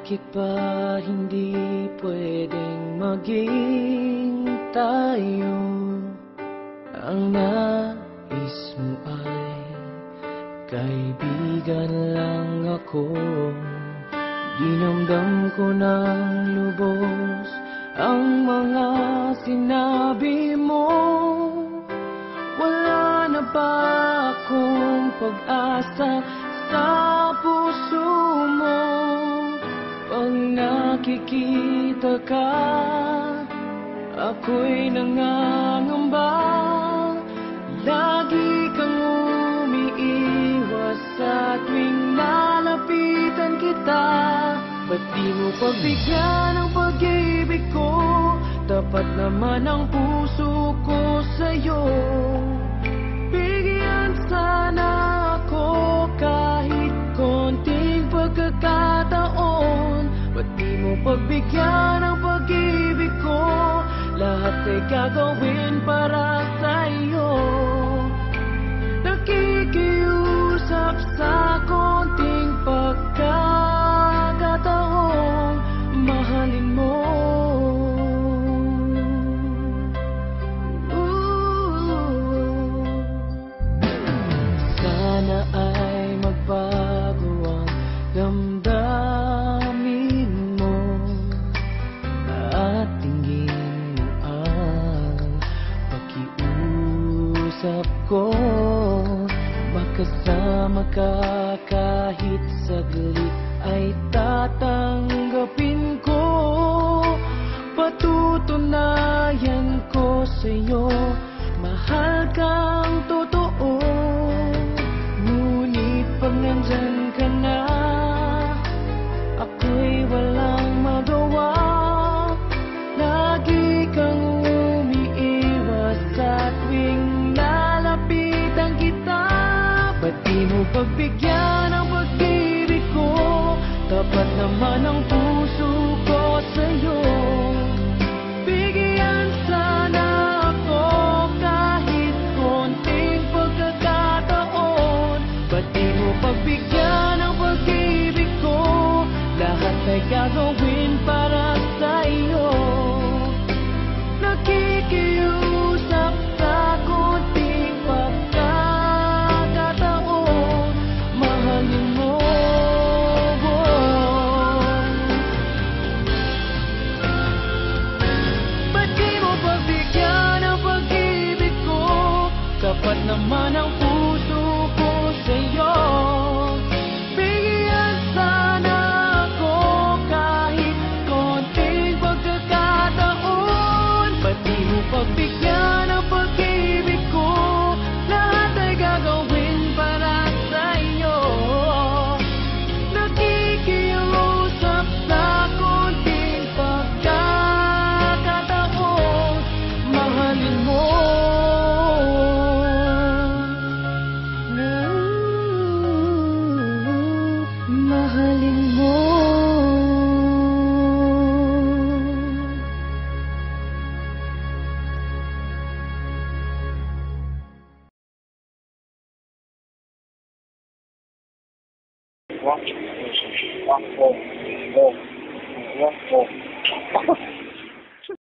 Bakit ba hindi pwedeng maging tayo? Ang nais mo ay kaibigan lang ako. Dinamdam ko ng lubos ang mga sinabi mo. Wala na ba akong pag-asa sa puso mo? Pag nakikita ka, ako'y nangangamba. Lagi kang umiiwas sa tuwing lalapitan kita. Ba't di mo pagbigyan ang pag-ibig ko? Tapat naman ang puso ko sa'yo. Bigyan sana ako kahit konting pagkakataon. Ba't di mo pagbigyan ang pag-ibig ko? Lahat ay gagawin para sa'yo. Nakikiusap sa konting pagkakataon, mahalin mo. Sana ay magbago ang damdamin mo at tingin mo ang pakiusap ko. Makasama ka kahit saglit ay tatanggapin ko. Patutunayan ko sa'yo, mahal kang totoo. Ngunit pag nandyan ka na, ako'y walang magawa. Lagi kang umiiwas sa tuwing lalapitan kita. Ba't di mo pagbigyan ang pag-ibig ko? Tapat naman ang puso ko sa'yo. Bigyan sana ako kahit konting pagkakataon. Ba't di mo pagbigyan ang pag-ibig ko? Lahat ay gagawin para sa'yo. Nakikiusap sa konting pagkakataon, mahalin mo. Ba't di mo pagbigyan ang pag-ibig ko? Kapat naman ang puso ko sa'yo. Bigyan sana ako kahit konting pagkakataon. Ba't di mo pagbigyan ang pag-ibig ko? Lahat ay gagawin para sa'yo. Nakikiusap sa konting pagkakataon, mahalin mo. Mahalin mo. Walk, walk, walk, walk, walk.